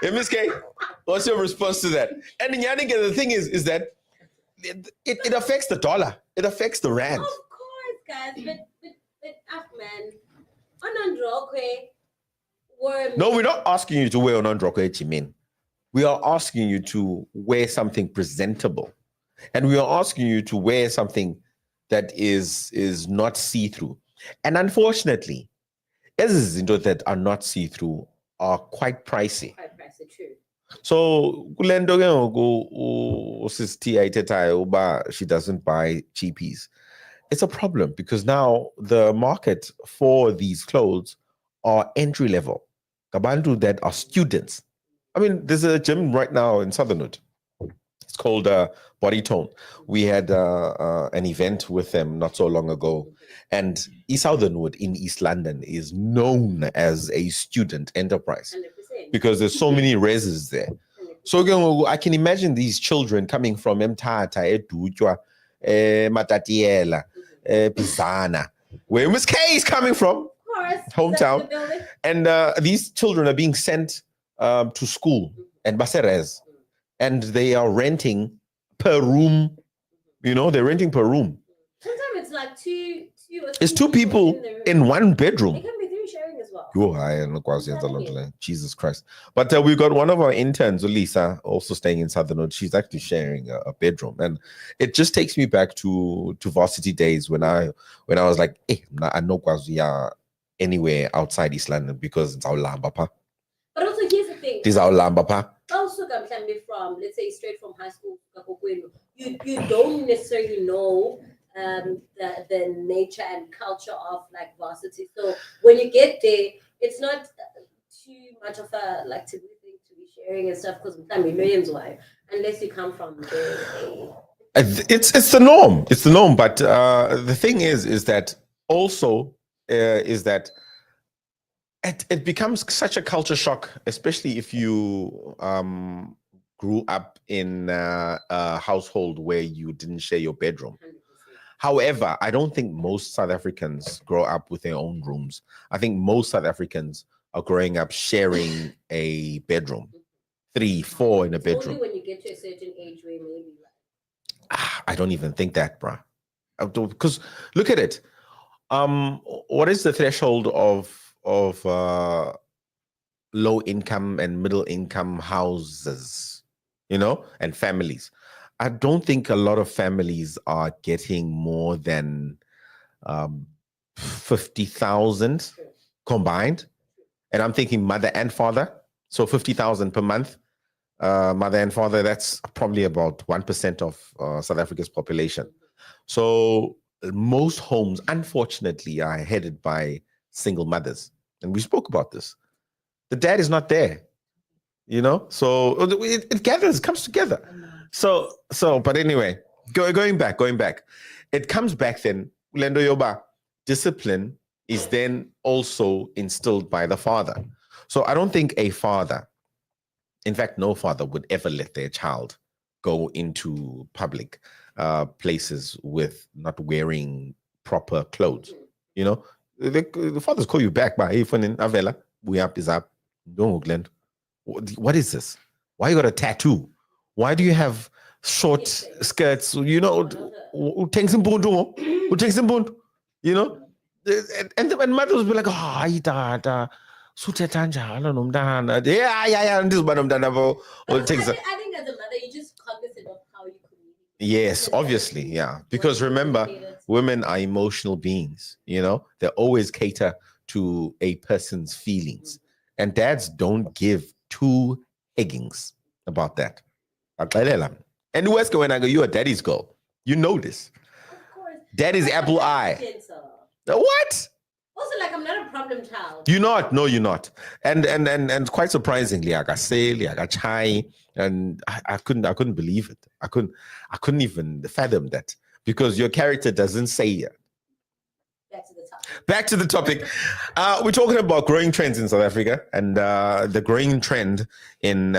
Miss K, what's your response to that? And the thing is that it affects the dollar. It affects the rand. Of course, guys, but man, on no, we're not asking you to wear Onandroko Chimin. We are asking you to wear something presentable. And we are asking you to wear something that is not see-through. And unfortunately, as that are not see-through are quite pricey. Quite pricey, true. So she doesn't buy cheapies. It's a problem because now the market for these clothes are entry level. Kabantu that are students. I mean, there's a gym right now in Southernwood. It's called Body Tone. We had an event with them not so long ago. And East Southernwood in East London is known as a student enterprise 100%. because there's so many reses there. 100%. So I can imagine these children coming from Mtata, Edutwa, Matatiela, Pisana, where Miss K is coming from, hometown. And these children are being sent to school and Baseres. And they are renting per room. You know, they're renting per room. Sometimes it's like two it's two people in one bedroom. It can be three sharing as well. Jesus Christ. But we got one of our interns, Lisa, also staying in Southernwood. She's actually sharing a bedroom. And it just takes me back to varsity days when I was like, I know Kwazia anywhere outside East London because it's our Lambapa. But also here's the thing. This is our Lambapa. Also from, let's say, straight from high school, you don't necessarily know the nature and culture of like varsity. So when you get there, it's not too much of a like taboo thing to be sharing and stuff because millions why unless you come from it's the norm. It's the norm. But the thing is that also is that it becomes such a culture shock, especially if you grew up in a household where you didn't share your bedroom. 100%. However, I don't think most South Africans grow up with their own rooms. I think most South Africans are growing up sharing a bedroom, 3, 4 in a bedroom. Only when you get to a certain age where maybe. I don't even think that, bruh. Because look at it. What is the threshold of low income and middle income houses, and families? I don't think a lot of families are getting more than 50,000 combined. And I'm thinking mother and father. So 50,000 per month, mother and father, that's probably about 1% of South Africa's population. So most homes, unfortunately, are headed by single mothers. And we spoke about this. The dad is not there, so it gathers, comes together. So, but anyway, going back, it comes back then, Lendo Yoba, discipline is then also instilled by the father. So I don't think a father, in fact, no father would ever let their child go into public places with not wearing proper clothes. The fathers call you back by, hey, Avela, we up is up. No, Glenn. What is this? Why you got a tattoo? Why do you have short skirts? And mothers will be like, oh, dada. Yeah. I think as a mother, you just cognizant of how you communicate. Yes, obviously, yeah. Because remember, women are emotional beings, They always cater to a person's feelings. And dads don't give two eggings about that. And where's going on? You're a daddy's girl. You know this. Of course. Daddy's apple eye. What? Also, like, I'm not a problem child. You're not. No, you're not. And quite surprisingly, I got sale, I got chai, and I couldn't believe it. I couldn't even fathom that because your character doesn't say it. Back to the topic. We're talking about growing trends in South Africa, and the growing trend in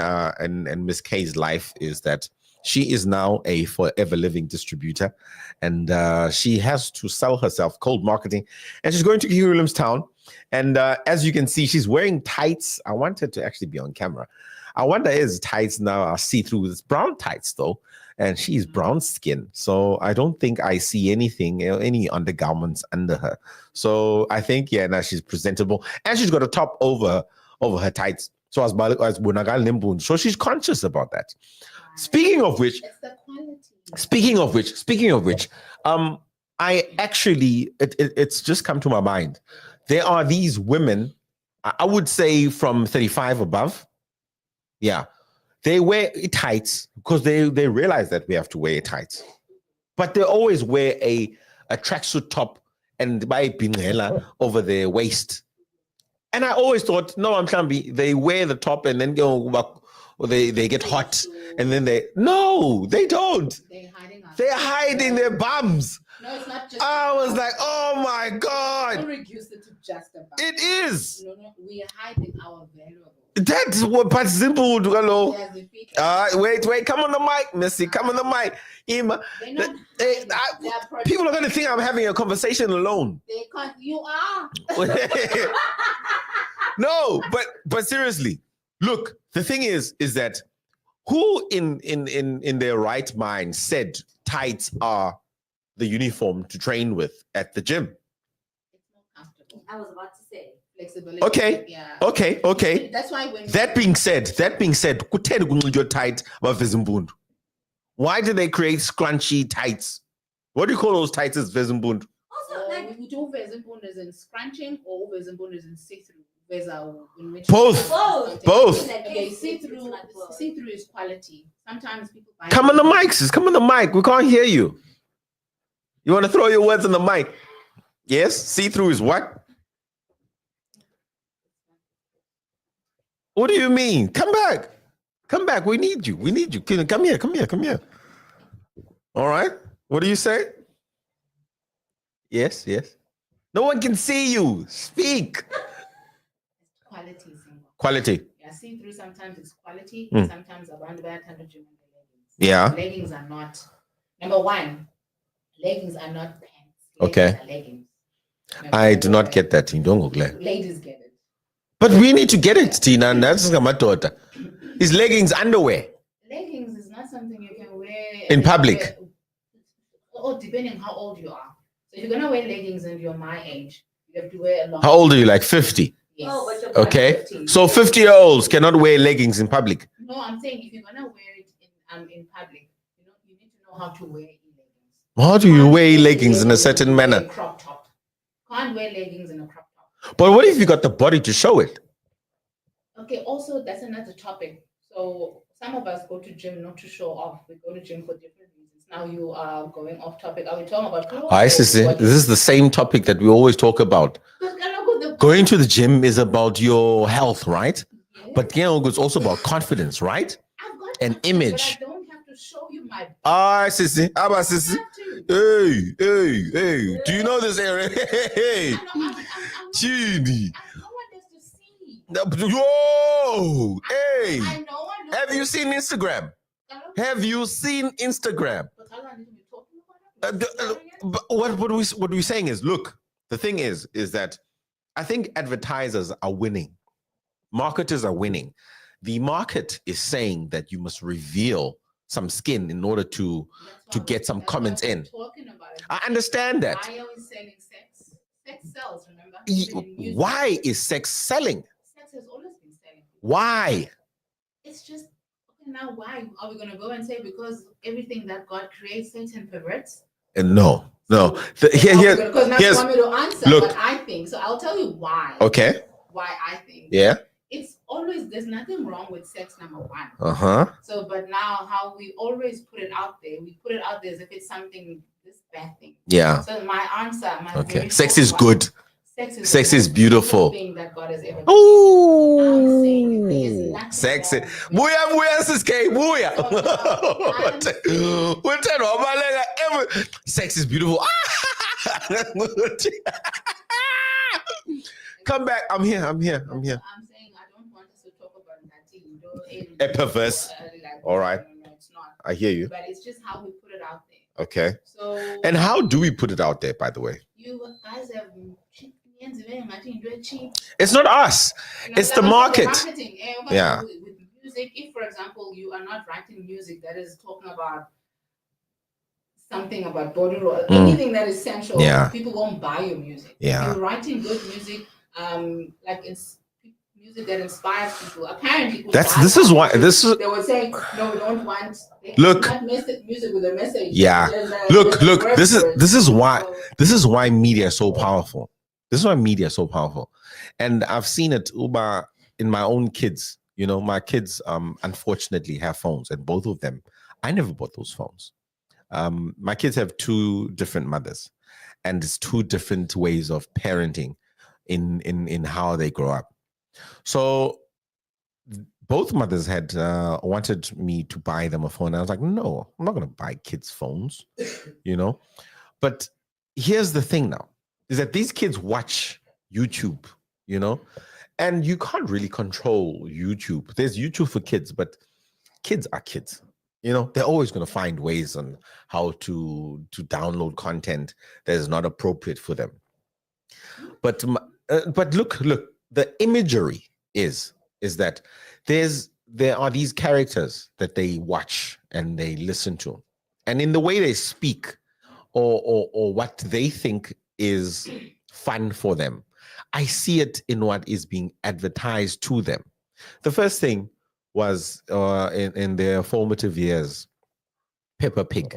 Miss K's life is that she is now a forever living distributor, and she has to sell herself, cold marketing, and she's going to King William's Town And as you can see, she's wearing tights. I want her to actually be on camera. I wonder is tights now are see-through. It's brown tights though, and she's brown skin. So I don't think I see anything, any undergarments under her. So I think, yeah, now she's presentable. And she's got a top over her tights. So so she's conscious about that. Speaking of which, It's the quality. speaking of which, I actually, it's just come to my mind. There are these women, I would say from 35 above. Yeah. They wear tights because they realize that we have to wear tights. But they always wear a tracksuit top and buy pinela over their waist. And I always thought, no, I'm trying to be, they wear the top and then go back, or they get hot and then they don't. They're hiding their bums. No, it's not just. I was like, oh my God. Don't reduce it to just about. It is. No, we are hiding our valuables. That's what but simple. Hello. Yes, if we can- Wait, come on the mic, Missy. Come on the mic. Emma. They're not They- hiding. They are People are gonna think I'm having a conversation alone. They can't. You are. No, but seriously, look, the thing is that who in their right mind said tights are the uniform to train with at the gym? It's more comfortable. I was about to say. Flexibility. Okay. Yeah. Okay. That's why when That being said, kutheni kunxitywa tight baveza impundu? Why do they create scrunchy tights? What do you call those tights as veza impundu? Also, like we do vezimbunders in scrunching or vezimbunders in see-through. In which Both. Both. Okay, see-through is quality. Sometimes people buy. Come on the mic, sis. Come on the mic. We can't hear you. You want to throw your words on the mic? Yes? See-through is what? What do you mean? Come back. Come back. We need you. Come here. All right. What do you say? Yes. No one can see you. Speak. Quality. Single. Quality. Yeah, see-through sometimes it's quality. Mm. Sometimes around the back under gym and the leggings. Yeah. Leggings are not. Number one, leggings are not pants. Okay. Are leggings. I do not get that. You don't go glad. Ladies get it. But we need to get it, Tina. And that's my daughter. Is leggings underwear Leggings is not something you can wear in public? Or depending how old you are. So if you're gonna wear leggings and you're my age, you have to wear a long. How old are you? Like 50? Yes. Oh, but you're Okay. 15. So 50-year-olds cannot wear leggings in public. No, I'm saying if you're gonna wear it in public, you need to know how to wear leggings. How do you wear leggings in a certain manner? Crop top. Can't wear leggings in a crop top. But what if you got the body to show it? Okay, also that's another topic. So some of us go to gym not to show off. We go to gym for different reasons. Now you are going off topic. Are we talking about clothes? I see. This is the same topic that we always talk about. Going to the gym is about your health, right? Yes. But it's also about confidence, right? I've got An confidence, image. But I don't have to show you my. Ah, sissy. Sissy. I have to. Hey. Do you know this area? Hey. I'm Chidi. no one has to see. Whoa. Hey. I know one. Have you seen Instagram? Have you seen Instagram? But what we're saying is, look, the thing is that I think advertisers are winning. Marketers are winning. The market is saying that you must reveal some skin in order to get some comments in. I understand that. Why are we selling sex? Sex sells, remember? Why is sex selling? Sex has always been selling. Why? It's just, okay, now why are we going to go and say because everything that God creates, Satan perverts? No. Because now here's- you want me to answer look. what I think. So I'll tell you why. Okay. Why I think. Yeah. It's always, there's nothing wrong with sex, number one. Uh-huh. So, but now how we always put it out there, we put it out there as if it's something, this bad thing. Yeah. So my answer, my Okay. very Sex short is one, good. Sex the is most beautiful. thing that God has ever Ooh. saying there is nothing Sexy. wrong with Booyah, siske. Booyah. So, We'll tell you about sex is beautiful. Come back. I'm here. I'm saying I don't want us to talk about that. A perverse. All right. No, it's not. I hear you. But it's just how we put it out there. Okay. So. And how do we put it out there, by the way? You guys have cheap It's not us. It's the market. Marketing. Yeah. With music, if for example you are not writing music that is talking about something about body or anything that is sensual, Yeah. people won't buy your music. Yeah. If you're writing good music, like it's music that inspires people. Apparently, this is why they would say no, we don't want. Look, not music with a message. Yeah. Look. This is why media is so powerful. This is why media is so powerful, and I've seen it uber in my own kids. You know, my kids unfortunately have phones, and both of them, I never bought those phones. My kids have two different mothers, and it's two different ways of parenting in how they grow up. So both mothers had wanted me to buy them a phone. I was like, no, I'm not going to buy kids phones, you know. But here's the thing now, is that these kids watch YouTube, you know, and you can't really control YouTube. There's YouTube for kids, but kids are kids. You know, they're always going to find ways on how to download content that is not appropriate for them. But look, the imagery is that there are these characters that they watch and they listen to, and in the way they speak or what they think is fun for them, I see it in what is being advertised to them. The first thing was in their formative years, Peppa Pig,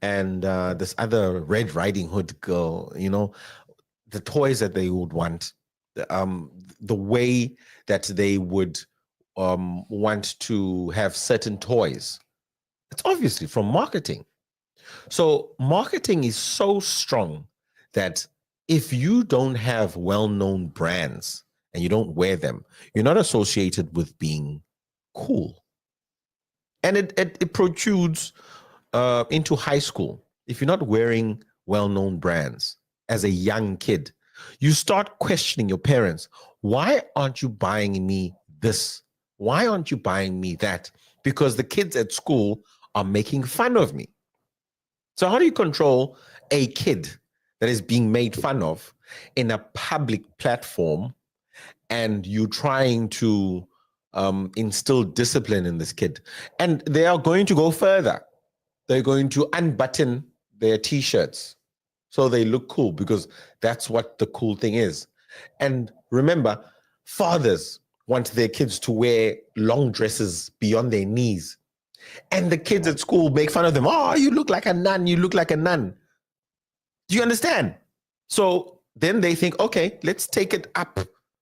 and this other Red Riding Hood girl. You know, the toys that they would want, the way that they would want to have certain toys. It's obviously from marketing. So marketing is so strong that if you don't have well-known brands and you don't wear them, you're not associated with being cool. And it protrudes into high school. If you're not wearing well-known brands as a young kid, you start questioning your parents. Why aren't you buying me this? Why aren't you buying me that? Because the kids at school are making fun of me. So how do you control a kid that is being made fun of in a public platform, and you trying to instill discipline in this kid? And they are going to go further. They're going to unbutton their t-shirts so they look cool, because that's what the cool thing is. And remember, fathers want their kids to wear long dresses beyond their knees. And the kids at school make fun of them. Oh, you look like a nun. You look like a nun. Do you understand? So then they think, okay, let's take it up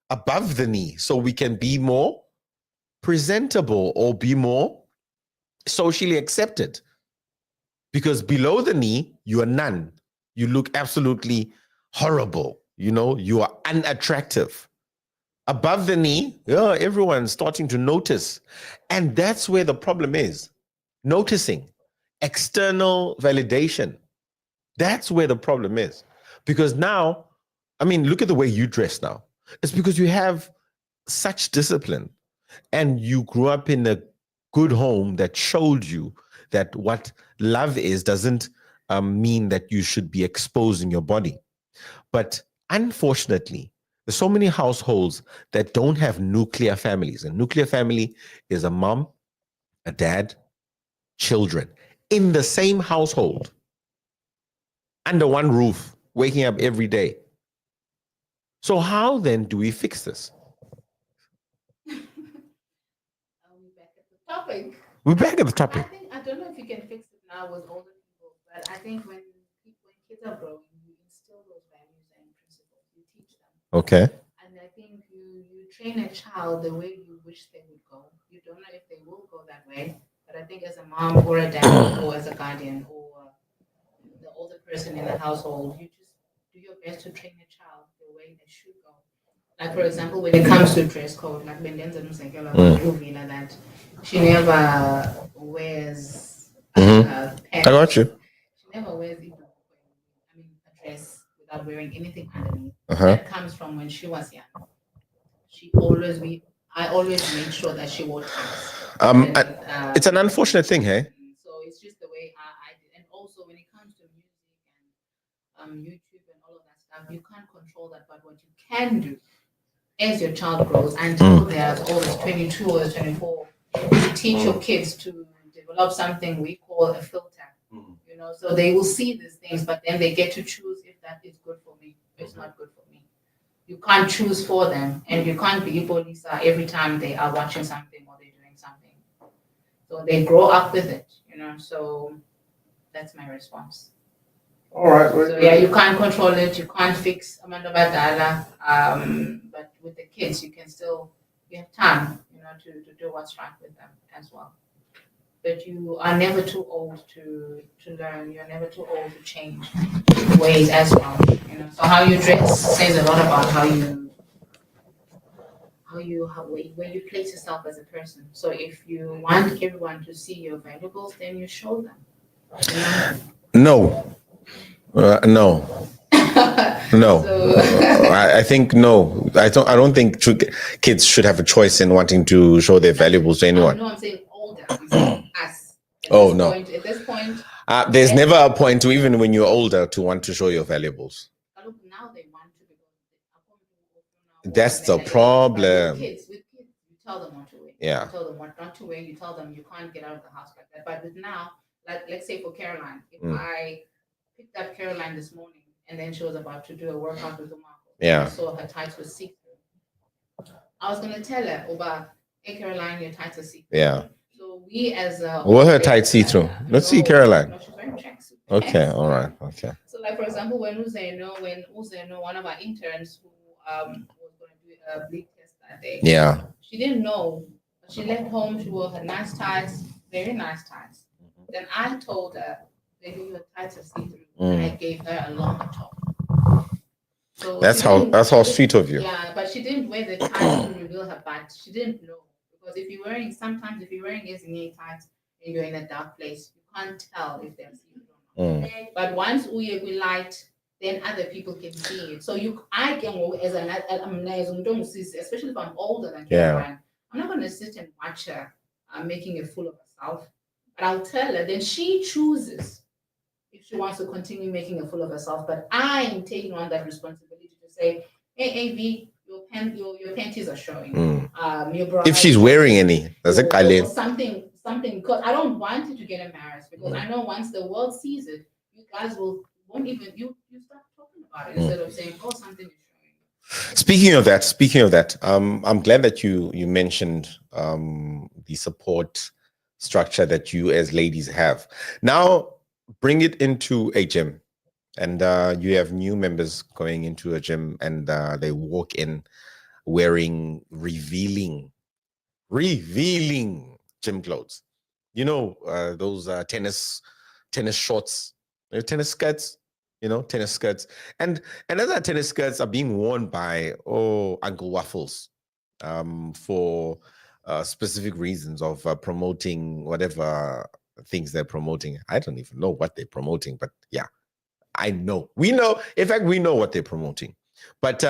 above the knee so we can be more presentable or be more socially accepted. Because below the knee, you're none. You look absolutely horrible. You know, you are unattractive. Above the knee, yeah, everyone's starting to notice. And that's where the problem is. Noticing, external validation. That's where the problem is. Because now, I mean, look at the way you dress now. It's because you have such discipline and you grew up in a good home that showed you that what love is doesn't mean that you should be exposing your body. But unfortunately, there's so many households that don't have nuclear families. A nuclear family is a mom, a dad, children in the same household, under one roof, waking up every day. So how then do we fix this? Topic. We're back at the topic. I don't know if you can fix it now with older people, but I think when kids are growing, you instill those values and principles. You teach them. Okay. And I think you train a child the way you wish they would go. You don't know if they will go that way, but I think as a mom or a dad or as a guardian or the older person in the household, you just do your best to train a child the way they should go. Like, for example, when it comes to dress code, like Bendenza Musekela, that she never wears pants. I got you. She never wears a dress without wearing anything underneath. That comes from when she was young. I always made sure that she wore ties. It's an unfortunate thing, hey? So it's just the way I did. And also when it comes to music and YouTube and all of stuff. You can't control that, but what you can do as your child grows until they're as old as 22 or 24, you teach your kids to develop something we call a filter. You know, so they will see these things, but then they get to choose if that is good for me, it's not good for me. You can't choose for them, and you can't be Lisa every time they are watching something or they're doing something. So they grow up with it, you know. So that's my response. All right. So yeah, you can't control it. You can't fix Amanda Badala. But with the kids, you can still you have time, you know, to do what's right with them as well. But you are never too old to learn. You're never too old to change ways as well. You know. So how you dress says a lot about where you place yourself as a person. So if you want everyone to see your valuables, then you show them. You know? No. No. No. So I think no. I don't think kids should have a choice in wanting to show their valuables to anyone. No, I'm saying older. I'm saying us. Oh, no. At this point, There's never a point to, even when you're older, to want to show your valuables. look, now they want to That's the With problem. kids, you tell them what to wear. Yeah. You tell them what not to wear. You tell them you can't get out of the house like that. But with now, like let's say for Caroline, if I picked up Caroline this morning and then she was about to do a workout with Marco, Yeah. I saw her tights were see-through. I was gonna tell her, Oba, hey Caroline, your tights are see-through. Yeah. So we as Were her tights see-through? Let's see Caroline. No, she's wearing tracksuit. Okay. All right. Okay. So, like for example, when Uzeno, one of our interns who was going to do a bleed test that day, Yeah. she didn't know. She left home. She wore her nice ties, very nice ties. Then I told her, "Baby, your ties are see through," and I gave her a longer top. So that's how sweet of you. Yeah, but she didn't wear the ties to reveal her butt. She didn't know, because if you're wearing Esine tights and you're in a dark place, you can't tell if they're see through or not. But once we light, then other people can see it. So I can walk as especially if I'm older than Caroline. I'm not going to sit and watch her making a fool of herself. But I'll tell her, then she chooses if she wants to continue making a fool of herself. But I'm taking on that responsibility to say, hey, AV, your panties are showing. Your bra, if she's wearing any, or something, because I don't want you to get embarrassed, because I know once the world sees it, you guys won't even you start talking about it instead of saying, oh, something is showing. Speaking of that, I'm glad that you mentioned the support structure that you as ladies have. Now bring it into a gym, and you have new members going into a gym, and they walk in wearing revealing gym clothes. You know, those tennis shorts, tennis skirts. You know, tennis skirts, and other tennis skirts are being worn by Uncle Waffles, for specific reasons of promoting whatever things they're promoting. I don't even know what they're promoting, but yeah, I know. We know. In fact, we know what they're promoting. But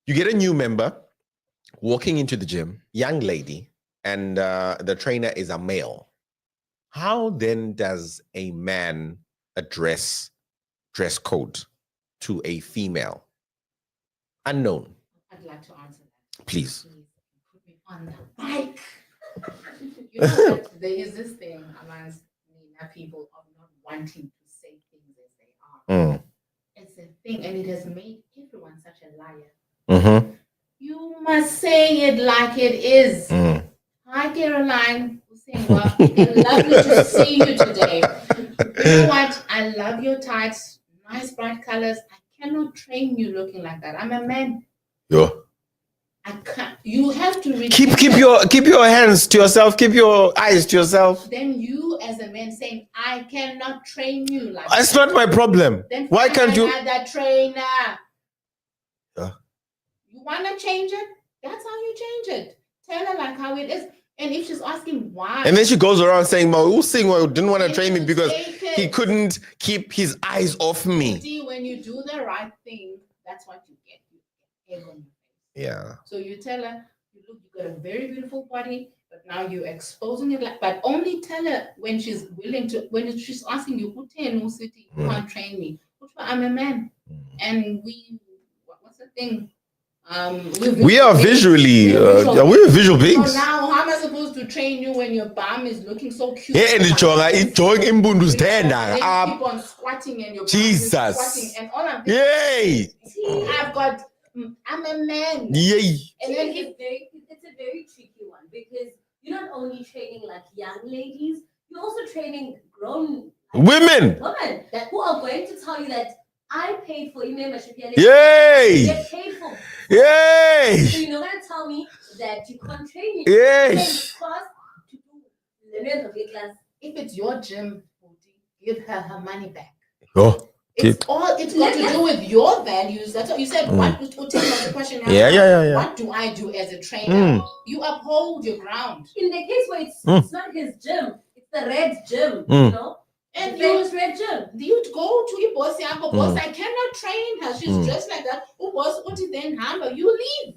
you get a new member walking into the gym, young lady, and the trainer is a male. How then does a man address dress code to a female? Unknown. I'd like to answer that. Please. Put me on the bike. You know that there is this thing amongst people of not wanting to say things as they are. It's a thing, and it has made everyone such a liar. You must say it like it is. Hi, Caroline. Well, lovely to see you today. You know what? I love your tights, nice bright colors. I cannot train you looking like that. I'm a man. Yeah. I can't. You have to keep your hands to yourself. Keep your eyes to yourself. Then you, as a man, saying, "I cannot train you like that's that." Not my problem. Then why can't you? That trainer. Yeah. You want to change it? That's how you change it. Tell her like how it is. And if she's asking why, and then she goes around saying, "Well, didn't want to train me because he couldn't keep his eyes off me." See, when you do the right thing, that's what you get. You get egg on your face. Yeah. So you tell her, you got a very beautiful body, but now you're exposing it. But only tell her when she's willing to. When she's asking you, "Who you can't train me?" I'm a man, and what's the thing? We are visually, we're visual beings. So now, how am I supposed to train you when your bum is looking so cute? Yeah, and it's showing imbundu's Then tender. you keep on squatting and your bum is Jesus. squatting, and all I'm thinking, Yay! I'm a man. Yay! And then it's a very tricky one because you're not only training like young ladies, you're also training grown Women. women who are going to tell you that I paid for email membership. Yay! Get paid for. Yay! So you're not going to tell me that you can't train me. Yay! Class to do the rest of your class. If it's your gym, give her money back. Oh. It's got to do with your values. That's what you said. What was the question? Yeah. What do I do as a trainer? You uphold your ground. In the case where it's not his gym, it's the red gym, you know. And you red gym. You go to your boss, boss, I cannot train her. She's dressed like that. Oh, boss, what is then hammer? You leave.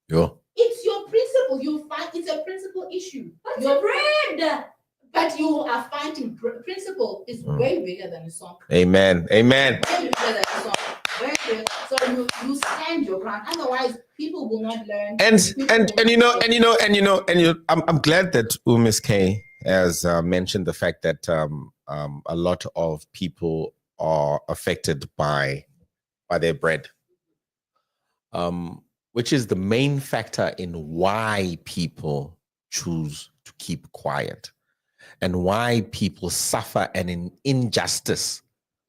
Yeah. It's your principle. You find it's a principle issue. But your brand. But you are fighting principle is way bigger than a song. Amen. Amen. Way bigger than a song. Way bigger. So you stand your ground. Otherwise, people will not learn. I'm glad that Miss K has mentioned the fact that a lot of people are affected by their bread, which is the main factor in why people choose to keep quiet and why people suffer an injustice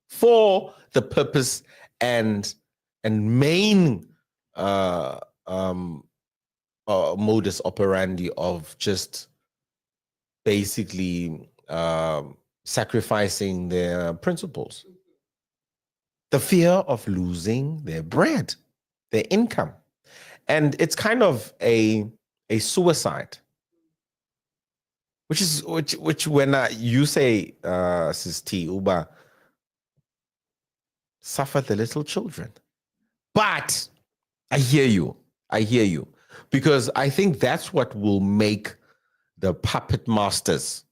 for the purpose and main modus operandi of just basically sacrificing their principles. The fear of losing their bread, their income. And it's kind of a suicide. Which when you say, Sis T, Uba, suffer the little children. But I hear you. Because I think that's what will make the puppet masters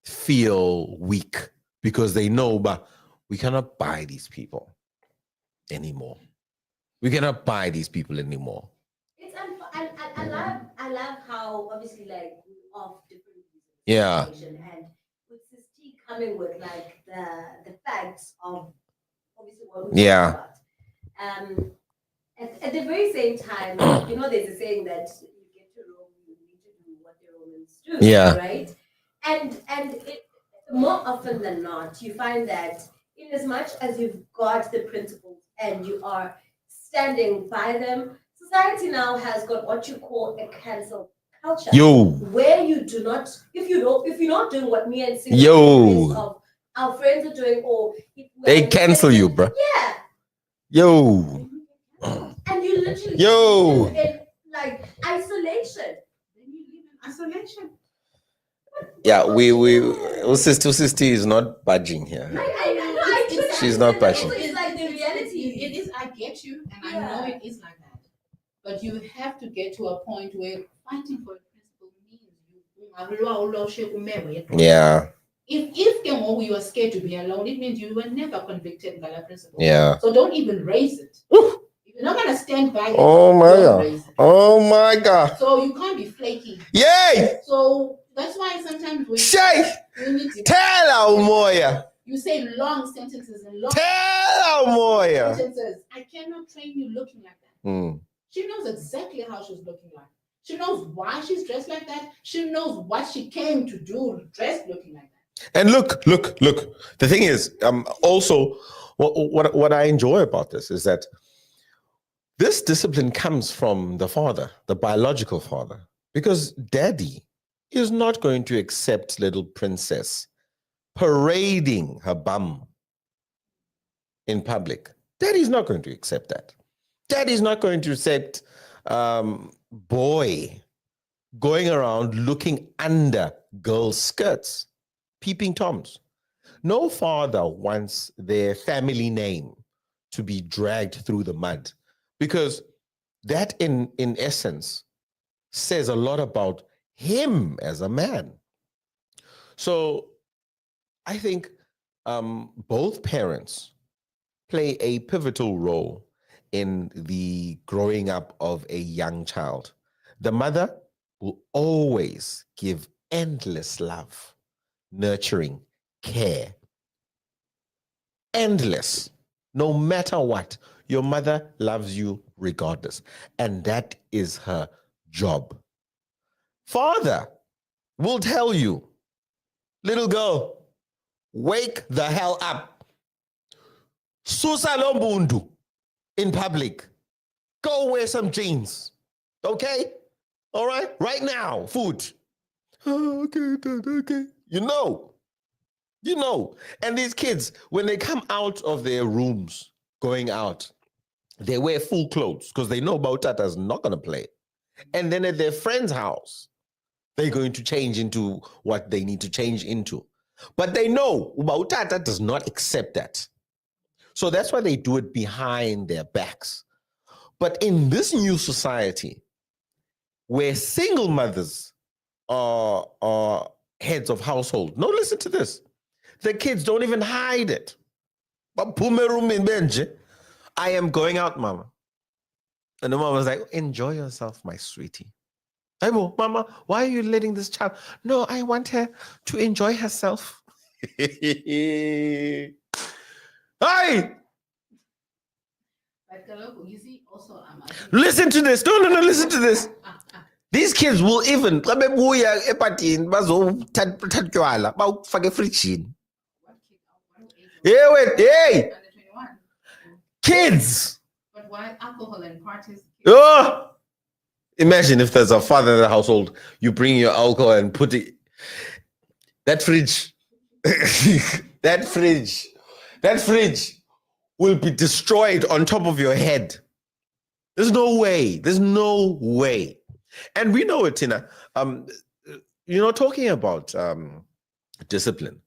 feel weak, because they know, but we cannot buy these people anymore. We cannot buy these people anymore. It's I love how obviously like we of different reasons. Yeah. And with this T coming with like the facts of obviously what we talk about. At the very same time, you know, there's a saying that you get to Rome, you need to do what the Romans do. Yeah. Right. And it, more often than not, you find that in as much as you've got the principles and you are standing by them, society now has got what you call a cancel culture. Where you do not, if you're not doing what me and Singapore of our friends are doing, or if they cancel you, bro. Yeah. And you literally live in like isolation. Then you live in isolation. Yeah, Sister is not budging here. She's not budging. It's like the reality. It is. I get you, and I know it is like that. But you have to get to a point where fighting for a principle means you. Yeah. If you are scared to be alone, it means you were never convicted by that principle. Yeah. So don't even raise it. If you're not gonna stand by it, oh my God. So you can't be flaky. Yay! So that's why sometimes we need to tell our Moya. You say long sentences and long sentences. I cannot train you looking like that. She knows exactly how she's looking like. She knows why she's dressed like that. She knows what she came to do dressed looking like that. And look. The thing is, also, what I enjoy about this is that this discipline comes from the father, the biological father, because daddy is not going to accept little princess parading her bum in public. Daddy's not going to accept that. Daddy's not going to accept boy going around looking under girls' skirts, peeping toms. No father wants their family name to be dragged through the mud, because that in essence says a lot about him as a man. So I think both parents play a pivotal role in the growing up of a young child. The mother will always give endless love, nurturing, care. Endless. No matter what, your mother loves you regardless. And that is her job. Father will tell you, little girl, wake the hell up. Susa lo mbundu in public. Go wear some jeans. Okay? All right? Right now, food. Oh, okay, Dad, okay. You know. And these kids, when they come out of their rooms, going out, they wear full clothes because they know Bautata's not going to play. And then at their friend's house, they're going to change into what they need to change into. But they know Bautata does not accept that. So that's why they do it behind their backs. But in this new society, where single mothers are heads of household, no, listen to this. The kids don't even hide it. I am going out, Mama. And the mom was like, enjoy yourself, my sweetie. Mama, why are you letting this child? No, I want her to enjoy herself. Hi! But you see, also, Listen to this. No, listen to this. These kids will even hey! Kids! But why alcohol and parties? Oh! Imagine if there's a father in the household, you bring your alcohol and put it. That fridge, that fridge will be destroyed on top of your head. There's no way. And we know it, Tina. Talking about discipline,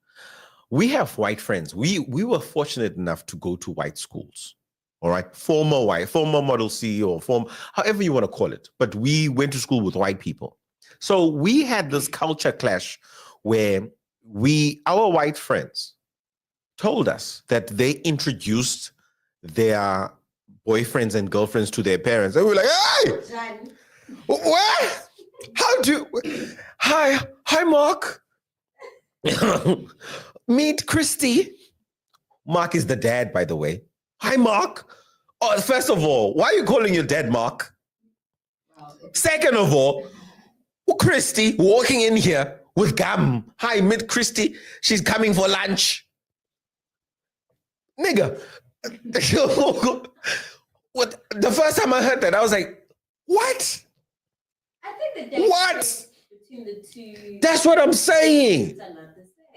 we have white friends. We were fortunate enough to go to white schools. All right, former Model C or however you want to call it. But we went to school with white people. So we had this culture clash where our white friends told us that they introduced their boyfriends and girlfriends to their parents. And we were like, hey, what? Hi, Mark. Meet Christy. Mark is the dad, by the way. Hi, Mark. Oh, first of all, why are you calling your dad Mark? Second of all, Christy walking in here with gum. Hi, meet Christy. She's coming for lunch. Nigga. What? The first time I heard that, I was like, what? I think the what? Between the two. That's what I'm saying.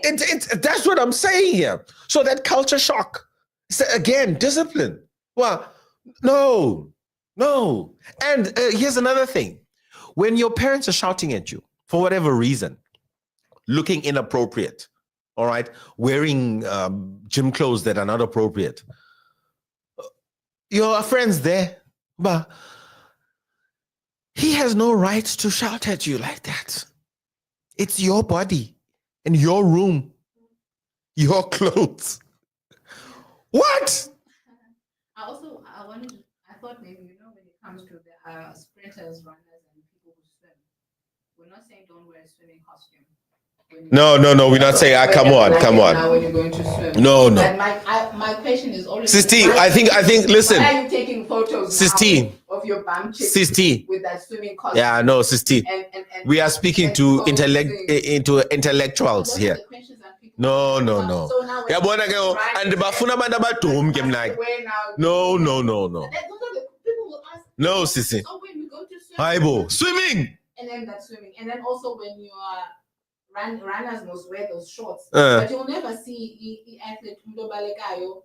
That's what I'm saying here. So that culture shock. So again, discipline. Well, no. And here's another thing. When your parents are shouting at you for whatever reason, looking inappropriate, all right, wearing gym clothes that are not appropriate, your friend's there, but he has no right to shout at you like that. It's your body and your room, your clothes. What? I thought maybe, when it comes to the sprinters, runners, and people who swim, we're not saying don't wear a swimming costume. No, we're not saying, come on. Now when you're going to swim. No. And my question is always, Sistine, I think, listen. Why are you taking photos Sistine, of your bum chick Sistine, with that swimming costume? Yeah, no, Sistine. And we are speaking to intellectuals here. No. So now Yeah, but and the bafuna bandaba game like. No. People will ask. No, Sissy. So when we go to swim. Aibo, swimming. And then that's swimming. And then also when you are runners must wear those shorts. But you'll never see athlete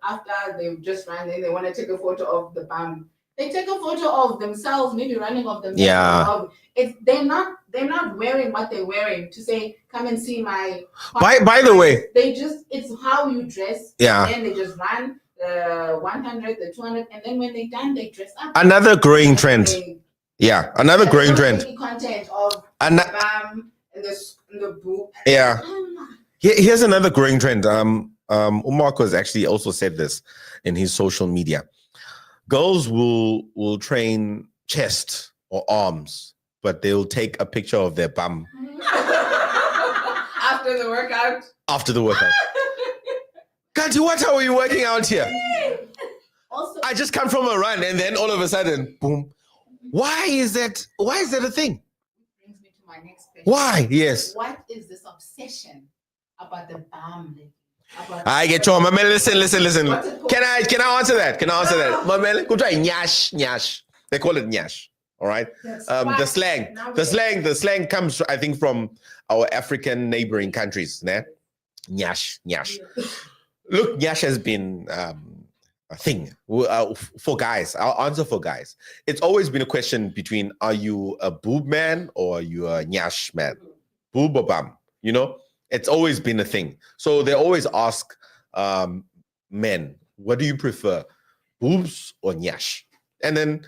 after they've just run and they want to take a photo of the bum. They take a photo of themselves, maybe running of themselves. Yeah. They're not wearing what they're wearing to say, come and see my. By the way, it's how you dress. Yeah. And then they just run the 100, the 200, and then when they're done, they dress up. Another growing trend. Another growing trend. Content of the bum and the boob. Yeah. Here's another growing trend. Umarco has actually also said this in his social media. Girls will train chest or arms, but they'll take a picture of their bum After the workout. after the workout. Kanti, what are we working out here? Also, I just come from a run and then all of a sudden, boom. Why is that a thing? Brings me to my next question. Why? Yes. What is this obsession about the bum? I get you, Mamela. Listen. What's it called? Can I answer that? Mamela, go try nyash. They call it nyash. All right. The slang comes, I think, from our African neighboring countries. Né? Nyash. Look, nyash has been a thing for guys. I'll answer for guys. It's always been a question between: are you a boob man or are you a nyash man? Boob or bum? You know. It's always been a thing. So they always ask men, what do you prefer, boobs or nyash? And then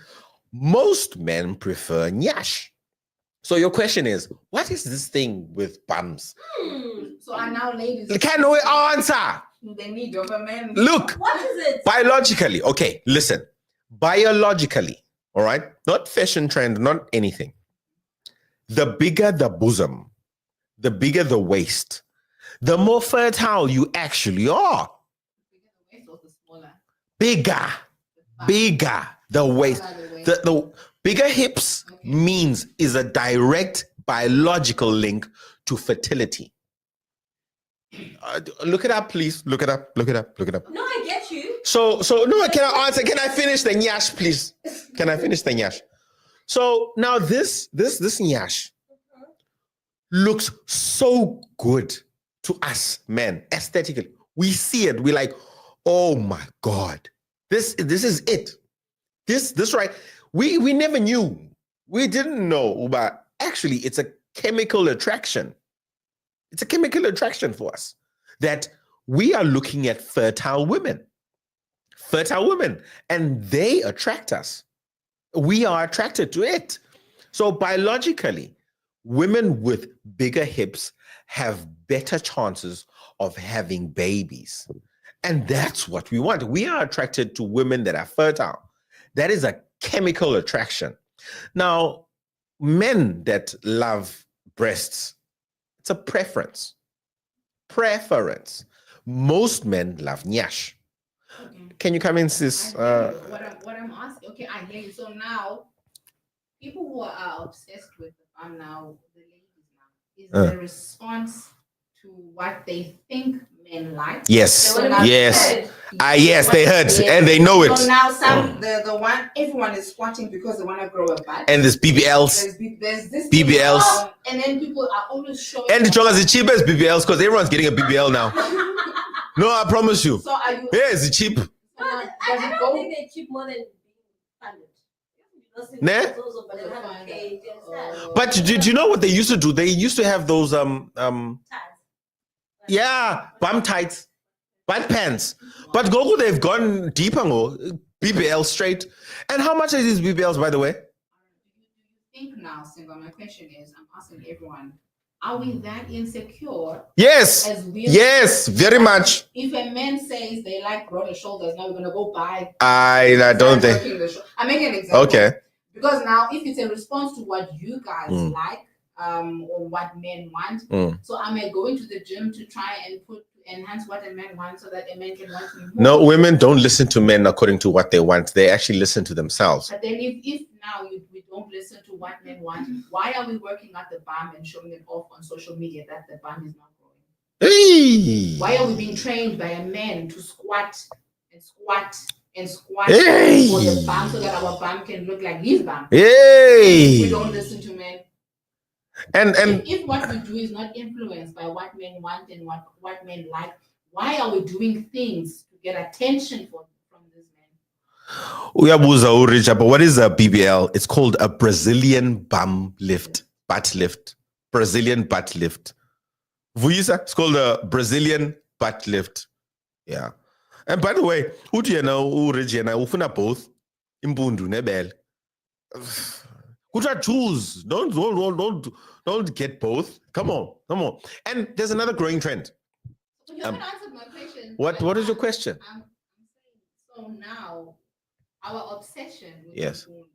most men prefer nyash. So your question is, what is this thing with bums? So are now ladies. Can we answer? They need of a man. Look, what is it? biologically, okay, listen. Biologically, all right? Not fashion trend, not anything. The bigger the bosom, the bigger the waist, the more fertile you actually are. Bigger the waist. The bigger hips means is a direct biological link to fertility. Look it up, please. Look it up. No, I get you. So no, can I answer? Can I finish the nyash, please? Can I finish the nyash? So now this nyash looks so good to us men aesthetically. We see it. We're like, oh my God, this is it. This right. We never knew. We didn't know, but actually it's a chemical attraction. It's a chemical attraction for us that we are looking at fertile women, and they attract us. We are attracted to it. So biologically, women with bigger hips have better chances of having babies. And that's what we want. We are attracted to women that are fertile. That is a chemical attraction. Now, men that love breasts, it's a preference. Most men love nyash. Okay. Can you come in, sis? What I'm asking, okay, I hear you. So now, people who are obsessed with the bum now, the ladies now, is the response to what they think men like? Yes. So now- Yes. Yes, they heard and they know it. So now the one everyone is squatting because they want to grow a butt. And there's BBLs. There's this BBLs. And then people are always showing. And the chong is the cheapest BBLs because everyone's getting a BBL now. No, I promise you. So are you? Yeah, it's cheap. I Does it don't go? think they cheap more than being funded. Nah? But do you know what they used to do? They used to have those bum tights, butt pants. But go, they've gone deeper, BBL straight. And how much are these BBLs, by the way? Do you think now, single? My question is, I'm asking everyone: are we that insecure? Yes. As we Yes, very much. If a man says they like broader shoulders, now we're gonna go buy. I don't think. I'm making an example. Okay. Because now, if it's a response to what you guys like, or what men want, so am I going to the gym to try and enhance what a man wants so that a man can want me more? No, women don't listen to men according to what they want. They actually listen to themselves. But then if now we don't listen to what men want, why are we working at the bum and showing it off on social media that the bum is not growing? Hey. Why are we being trained by a man to squat and squat and squat Hey. for the bum so that our bum can look like his bum? Hey. We don't listen to men. And If what we do is not influenced by what men want and what men like, why are we doing things to get attention from this man? uyabuza uRicha, but what is a BBL? It's called a Brazilian butt lift. Brazilian butt lift. Vuyisa, it's called a Brazilian butt lift. Yeah. And by the way, uRicha ufuna both impundu nebele. Choose. Don't get both. Come on. And there's another growing trend. You haven't answered my question. question. What is your question? I'm saying, so now our obsession with Yes. the moon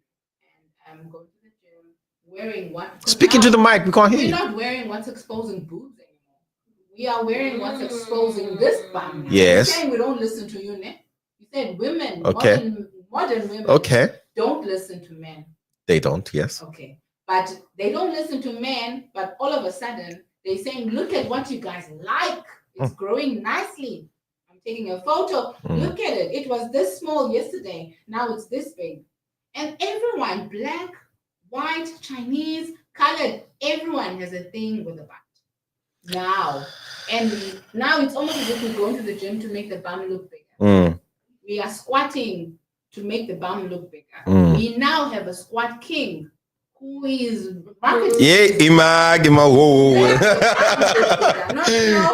and going to the gym, wearing what? 'cause Speak into now the mic. We can't hear we're you. not wearing what's exposing boobs anymore. We are wearing what's exposing this bum. Yes. You're saying we don't listen to you, ne? You said women, Okay. modern women, Okay. don't listen to men. They don't. Yes. Okay. But they don't listen to men, but all of a sudden they're saying, look at what you guys like. It's growing nicely. I'm taking a photo. Look at it. It was this small yesterday. Now it's this big. And everyone, black, white, Chinese, colored, everyone has a thing with a butt. Now. And now it's almost as if we're going to the gym to make the bum look bigger. We are squatting to make the bum look bigger. We now have a squat king who is marketing. Yeah, Ima, whoa.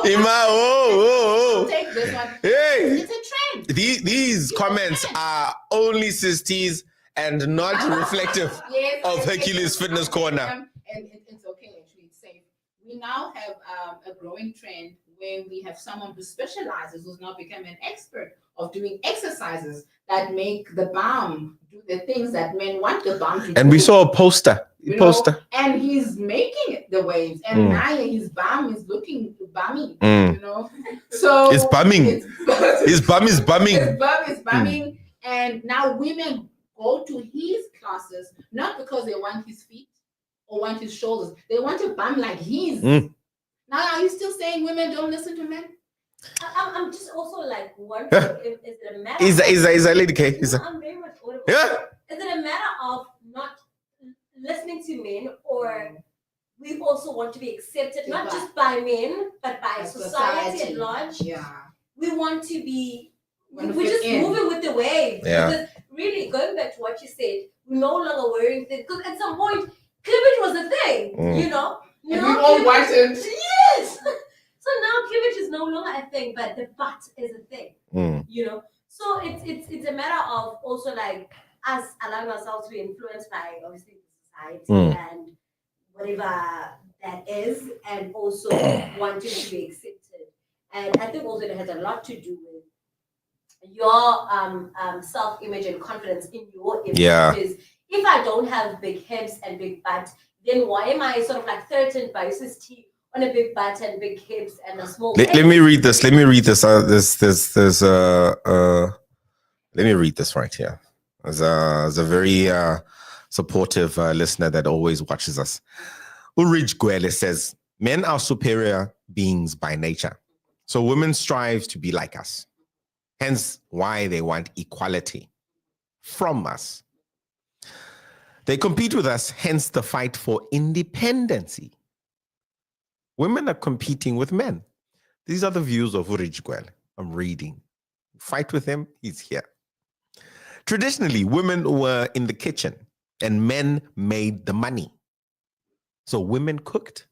Ima, whoa. Take this one. Hey, It's a trend. these comments are only sisters and not reflective Yes, of it's Hercules Fitness Corner. And it's okay, actually, it's safe. We now have a growing trend where we have someone who specializes, who's now become an expert of doing exercises that make the bum do the things that men want the bum to do. And we saw a poster. And he's making it the waves. And now his bum is looking bummy, you know. So it's bumming. His bum is bumming. His bum is bumming. And now women go to his classes not because they want his feet or want his shoulders. They want a bum like his. Now, are you still saying women don't listen to men? I'm just also like wondering, is it a matter? Is a lady K? I'm very much audible. Yeah. Is it a matter of not listening to men, or we also want to be accepted, not just by men, but by society at large? Yeah. We want to be. We're just moving with the wave. Yeah. Because really, going back to what you said, we're no longer wearing things. Because at some point, cleavage was a thing, you know. And we all wanted. Yes. So now cleavage is no longer a thing, but the butt is a thing. You know. So it's a matter of also like us allowing ourselves to be influenced by obviously society and whatever that is, and also wanting to be accepted. And I think also it has a lot to do with your self-image and confidence in your image. Yeah. Because if I don't have big hips and big butt, then why am I sort of like threatened by USST on a big butt and big hips and a small Let me read this. Let me read this. Let me read this right here. There's a very supportive listener that always watches us. Ulrich Gwele says, men are superior beings by nature. So women strive to be like us. Hence why they want equality from us. They compete with us, hence the fight for independency. Women are competing with men. These are the views of Ulrich Gwele. I'm reading. Fight with him, he's here. Traditionally, women were in the kitchen and men made the money. So women cooked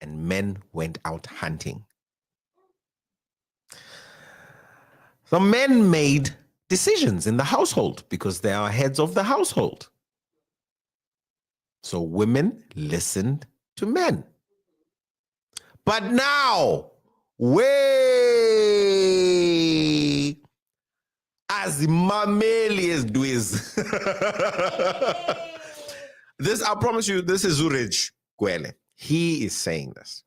and men went out hunting. So men made decisions in the household because they are heads of the household. So women listened to men. But now, way as mameli is doing. This, I promise you, this is Ulrich Gwele. He is saying this.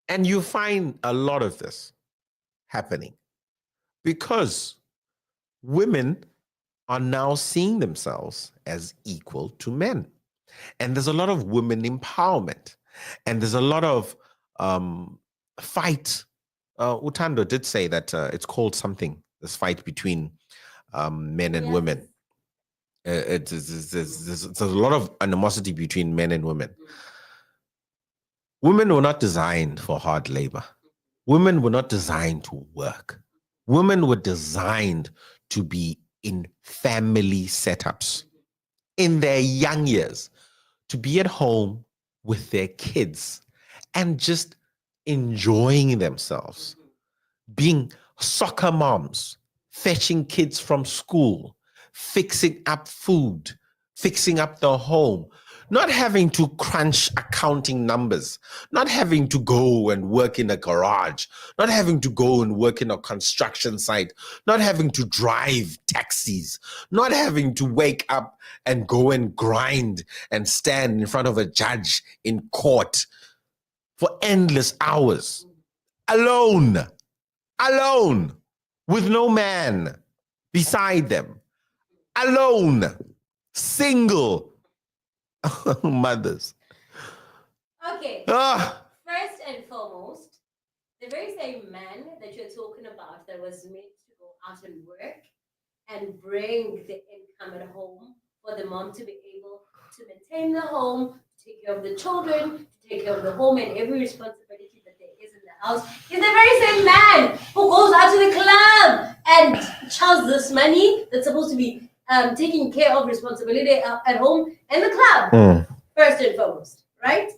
And you find a lot of this happening because women are now seeing themselves as equal to men. And there's a lot of women empowerment. And there's a lot of fight. Utando did say that it's called something, this fight between men and women. There's a lot of animosity between men and women. Women were not designed for hard labor. Women were not designed to work. Women were designed to be in family setups in their young years, to be at home with their kids and just enjoying themselves, being soccer moms, fetching kids from school, fixing up food, fixing up the home, not having to crunch accounting numbers, not having to go and work in a garage, not having to go and work in a construction site, not having to drive taxis, not having to wake up and go and grind and stand in front of a judge in court for endless hours, alone, with no man beside them, alone, single mothers. Okay. Ah, First and foremost, the very same man that you're talking about that was made to go out and work and bring the income at home for the mom to be able to maintain the home, to take care of the children, to take care of the home and every responsibility that there is in the house, is the very same man who goes out to the club and charges this money that's supposed to be taking care of responsibility at home and the club, first and foremost, right?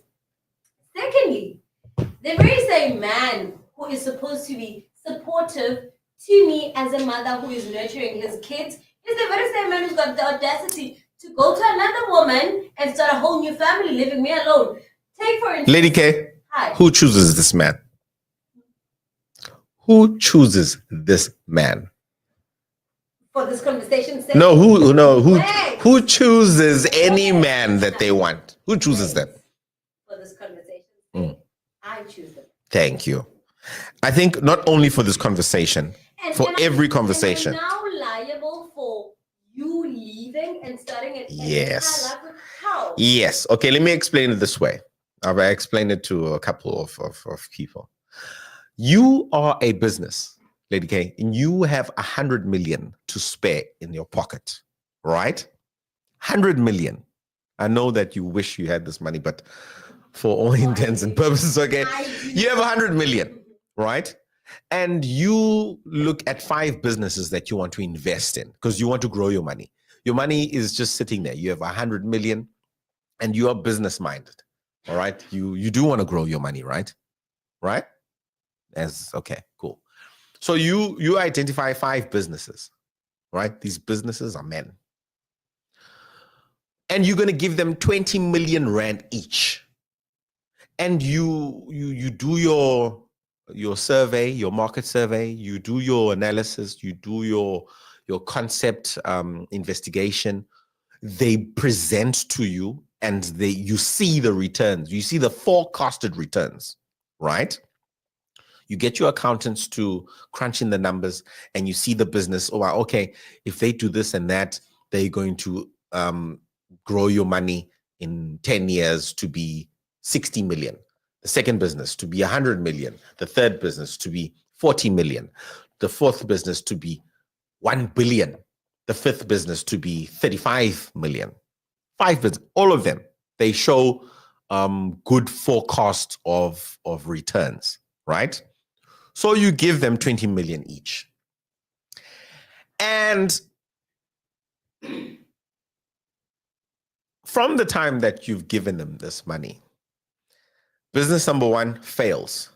Secondly, the very same man who is supposed to be supportive to me as a mother who is nurturing his kids is the very same man who's got the audacity to go to another woman and start a whole new family, leaving me alone. Take for instance, Lady K, hi. who chooses this man? Who chooses this man? For this conversation sake. Who chooses any man that they want? Who chooses them? For this conversation sake, I choose them. Thank you. I think not only for this conversation, for every conversation. And I'm now liable for you leaving and starting an Yes. entire life with how? Yes. Okay, let me explain it this way. I've explained it to a couple of people. You are a business, Lady K, and you have 100 million to spare in your pocket, right? 100 million. I know that you wish you had this money, but for all intents and purposes, okay, you have 100 million, right? And you look at 5 businesses that you want to invest in because you want to grow your money. Your money is just sitting there. You have 100 million and you are business minded, all right? You do want to grow your money, right? Right? Okay, cool. So you identify 5 businesses, right? These businesses are men. And you're going to give them 20 million rand each. And you do your survey, your market survey, you do your analysis, you do your concept investigation. They present to you and you see the returns. You see the forecasted returns, right? You get your accountants to crunch in the numbers and you see the business. Oh, wow, okay, if they do this and that, they're going to grow your money in 10 years to be 60 million. The second business to be 100 million. The third business to be 40 million. The fourth business to be 1 billion. The fifth business to be 35 million. 5 business, all of them, they show good forecast of returns, right? So you give them 20 million each. And from the time that you've given them this money, business number 1 fails.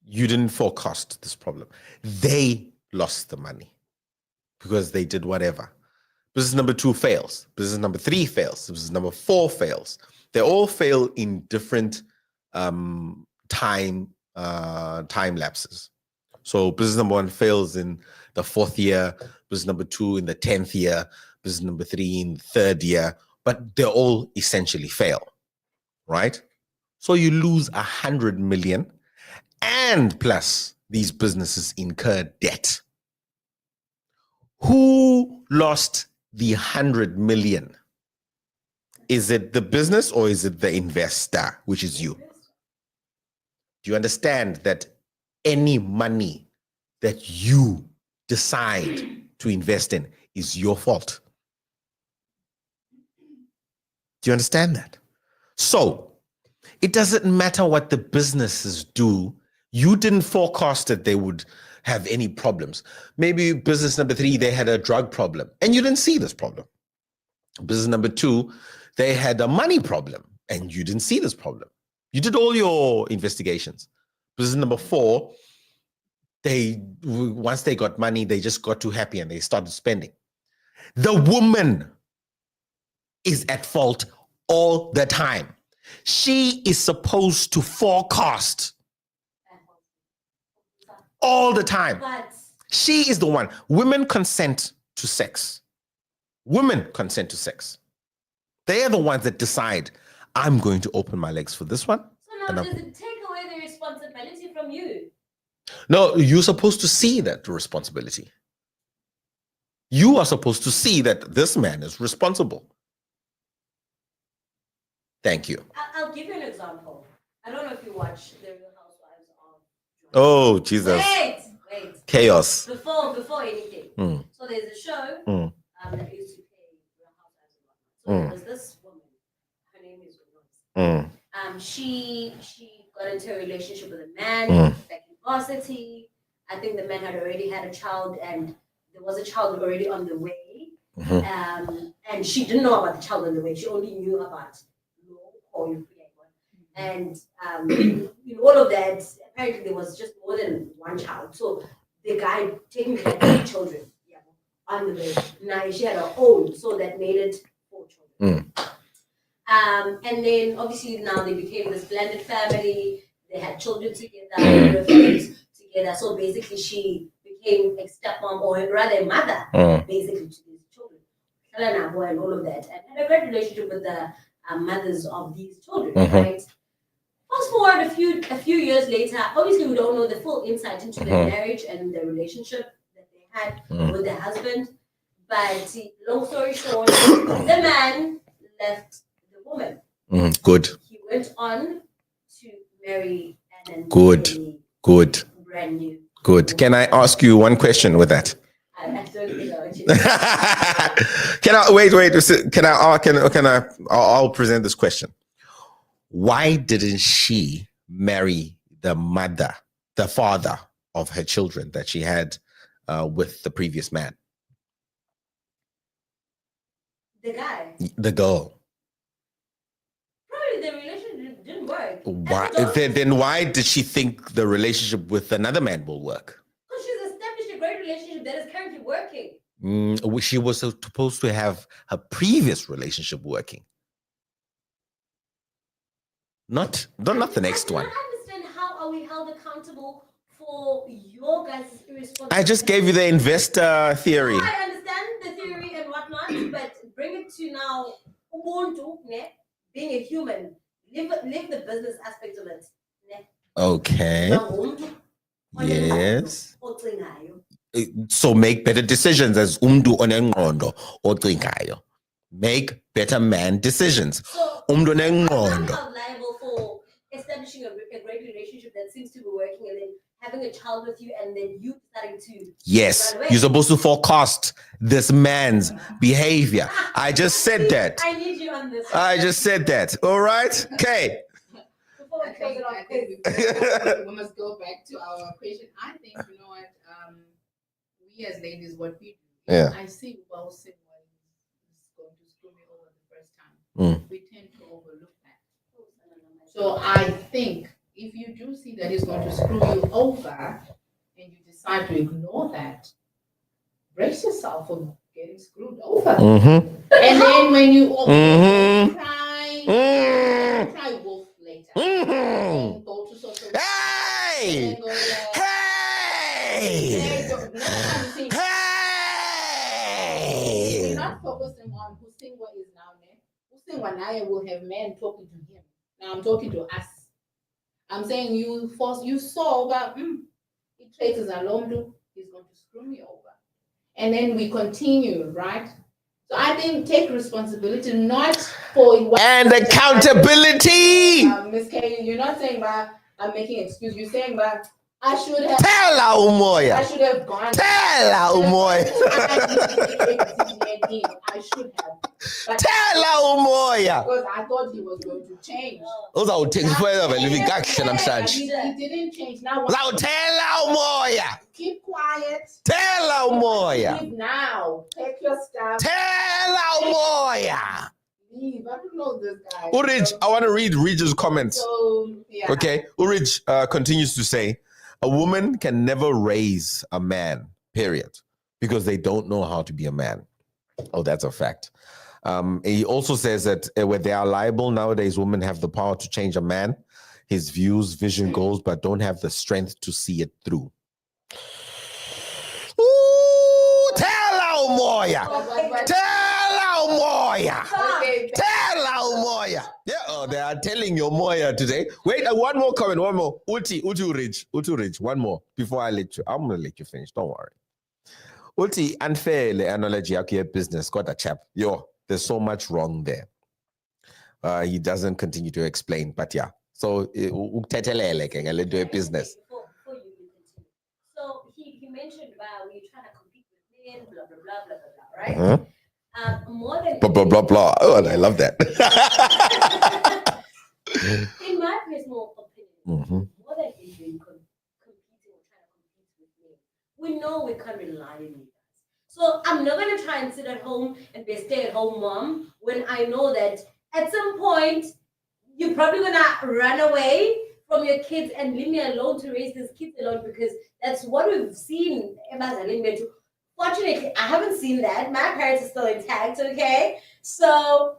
You didn't forecast this problem. They lost the money because they did whatever. Business number 2 fails. Business number 3 fails. Business number 4 fails. They all fail in different time lapses. So business number 1 fails in the 4th year, business number 2 in the 10th year, business number 3 in the 3rd year, but they all essentially fail, right? So you lose 100 million and plus these businesses incur debt. Who lost the 100 million? Is it the business or is it the investor, which is you? Do you understand that any money that you decide to invest in is your fault? Do you understand that? So it doesn't matter what the businesses do. You didn't forecast that they would have any problems. Maybe business number 3, they had a drug problem and you didn't see this problem. Business number 2, they had a money problem and you didn't see this problem. You did all your investigations. Business number 4, once they got money, they just got too happy and they started spending. The woman is at fault all the time. She is supposed to forecast all the time. But She is the one. Women consent to sex. Women consent to sex. They are the ones that decide, I'm going to open my legs for this one. so And now I'm- does it take away the responsibility from you? No, you're supposed to see that responsibility. You are supposed to see that this man is responsible. Thank you. I'll give you an example. I don't know if you watch The Real Housewives of. Oh, Jesus. Wait. Chaos. Before anything. Mm. So there's a show Mm. that used to play Real Housewives of London. So there was this woman. Her name is Rose. Mm. She got into a relationship with a man back in varsity. I think the man had already had a child, and there was a child already on the way. Mhm. And she didn't know about the child on the way. She only knew about and in all of that, apparently there was just more than one child. So the guy technically had 3 children on the way. Now she had her own, so that made it 4 children. And then obviously now they became this blended family. They had children together, families together. So basically she became a stepmom, or rather a mother, basically, to these children. And all of that. And had a great relationship with the mothers of these children, right? Fast forward a few years later, obviously we don't know the full insight into their marriage and the relationship that they had with their husband. But long story short, the man left the woman. Good. He went on to marry an Good. brand new. Good. Can I ask you one question with that? I don't know. Can I wait? Can I? I'll present this question. Why didn't she marry the father of her children that she had with the previous man? The guy. The girl. Probably the relationship didn't work. Why? Then why did she think the relationship with another man will work? Because she's established a great relationship that is currently working. She was supposed to have her previous relationship working. Not the next one. I don't understand how are we held accountable for your guys' irresponsibility. I just gave you the investor theory. No, I understand the theory and whatnot, but bring it to now Ubuntu, being a human. Live the business aspect of it. Okay. Yes. So make better decisions as umdu onengqondo ocingayo. Make better man decisions. So Umdu I'm onengqondo. held liable for establishing a great relationship that seems to be working, and then having a child with you, and then you starting to Yes, run away. you're supposed to forecast this man's behavior. I just said that. I need you on this. I just said that. All right. Okay. Before we close it off, I think we must go back to our question. I think, you know what, we as ladies, what we do, Yeah. I see well someone is going to screw me over the first time. We tend to overlook that. So I think if you do see that he's going to screw you over and you decide to ignore that, brace yourself for getting screwed over. And then when you cry wolf later. Then go to social media. Hey! Then go there. Hey! We're Hey! not focusing on who's saying what is now there. Who's saying what I will have men talking to him. Now I'm talking to us. I'm saying you saw that it traces alone, he's going to screw me over. And then we continue, right? So I think take responsibility, not for what And accountability. Miss Kay, you're not saying that I'm making excuse. You're saying that I should have. Tell her, I Umoya. should have gone. Tell her, Umoya. I should have. But Tell her, Umoya. because I thought he was going to change. Uzawuthenga ifowuni living kakuhle But namhlanje. he didn't change. Now Uzawuthela umoya. keep quiet. Thela umoya. Leave now. Take your stuff. Thela umoya. Leave. I don't know this guy. Urij, I want to read Ridge's comments. So yeah. Okay. Urij continues to say, a woman can never raise a man, period, because they don't know how to be a man. Oh, that's a fact. He also says that where they are liable nowadays, women have the power to change a man, his views, vision, goals, but don't have the strength to see it through. Ooh, tell our Moya. Tell our Moya. Tell our Moya. Yeah, oh, they are telling your Moya today. Wait, one more comment, one more. Utu Ridge, one more before I let you. I'm gonna let you finish. Don't worry. Uti, unfair analogy your business. Got a chap. There's so much wrong there. He doesn't continue to explain, but yeah. So let's do a business. Before you continue. So he mentioned about we're trying to compete with men, blah blah blah blah blah blah, right? More than Blah blah blah blah. Oh, and I love that. in my personal opinion, more than even competing or trying to compete with men, we know we can't rely on you guys. So I'm not gonna try and sit at home and be a stay-at-home mom when I know that at some point you're probably gonna run away from your kids and leave me alone to raise these kids alone, because that's what we've seen. Fortunately, I haven't seen that. My parents are still intact, okay? So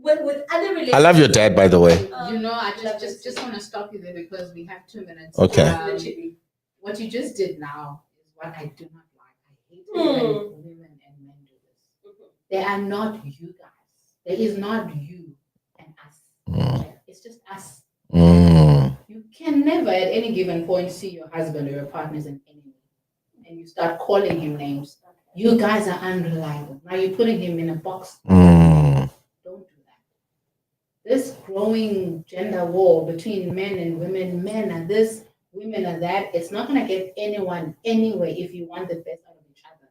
with other relationships. I love your dad, by the way. I just want to stop you there because we have 2 minutes. Okay. What you just did now is what I do not like. I hate it when women and men do this. They are not you guys. There is not you and us. It's just us. You can never at any given point see your husband or your partner as an enemy. And you start calling him names. You guys are unreliable. Now you're putting him in a box. Don't do that. This growing gender war between men and women, men are this, women are that, it's not going to get anyone anywhere if you want the best out of each other.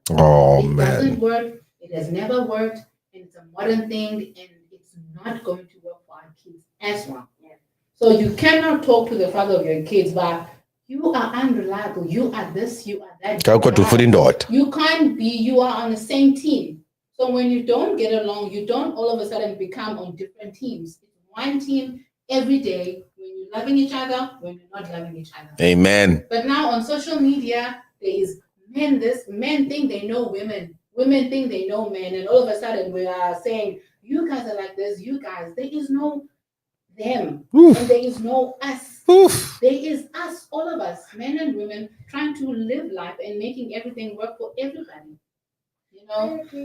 It doesn't work. It has never worked. And it's a modern thing. And it's not going to work for our kids as well. Yeah. So you cannot talk to the father of your kids, but you are unreliable. You are this, you are that. You can't be, you are on the same team. So when you don't get along, you don't all of a sudden become on different teams. It's one team every day when you're loving each other, when you're not loving each other. Amen. But now on social media, there is men think they know women. Women think they know men. And all of a sudden we are saying, you guys are like this, you guys. There is no them. Oof. And there is no us. Oof. There is us, all of us, men and women, trying to live life and making everything work for everybody.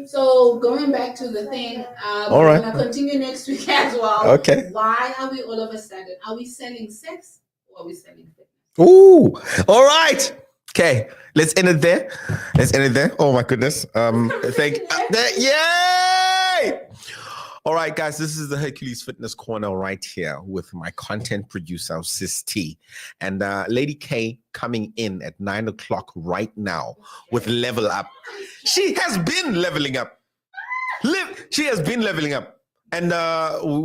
So going back to the thing, all right. We're gonna continue next week as well. Okay. Why are we all of a sudden? Are we selling sex or are we selling fitness? Ooh, all right. Okay, let's end it there. Oh my goodness. Yay! All right, guys, this is the Hercules Fitness Corner right here with my content producer, Sis T, and Lady K coming in at 9:00 right now with Level Up. She has been leveling up. She has been leveling up. And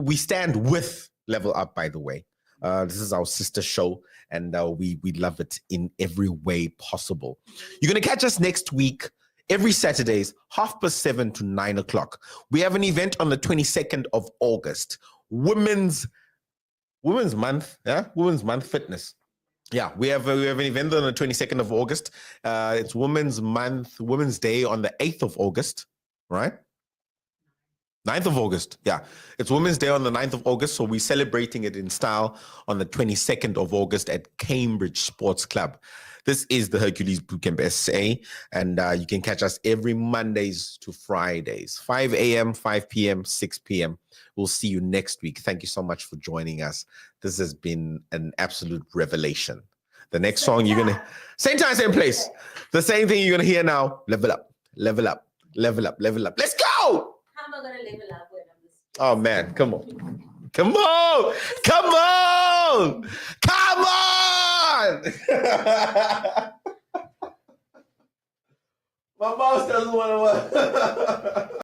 we stand with Level Up, by the way. This is our sister show, and we love it in every way possible. You're going to catch us next week. Every Saturdays, 7:30 to 9:00. We have an event on the 22nd of August. Women's Month, yeah? Women's Month Fitness. Yeah, we have an event on the 22nd of August. It's Women's Month, Women's Day on the 8th of August, right? 9th of August, yeah. It's Women's Day on the 9th of August, so we're celebrating it in style on the 22nd of August at Cambridge Sports Club. This is the Hercules Bootcamp SA, and you can catch us every Mondays to Fridays, 5 a.m., 5 p.m., 6 p.m. We'll see you next week. Thank you so much for joining us. This has been an absolute revelation. The next song you're going to... Same time, same place. The same thing you're going to hear now. Level up, level up, level up, level up. Let's go! How am I going to level up when I'm this? Oh, man, come on. Come on! Come on! Come on! My mouse doesn't want to work.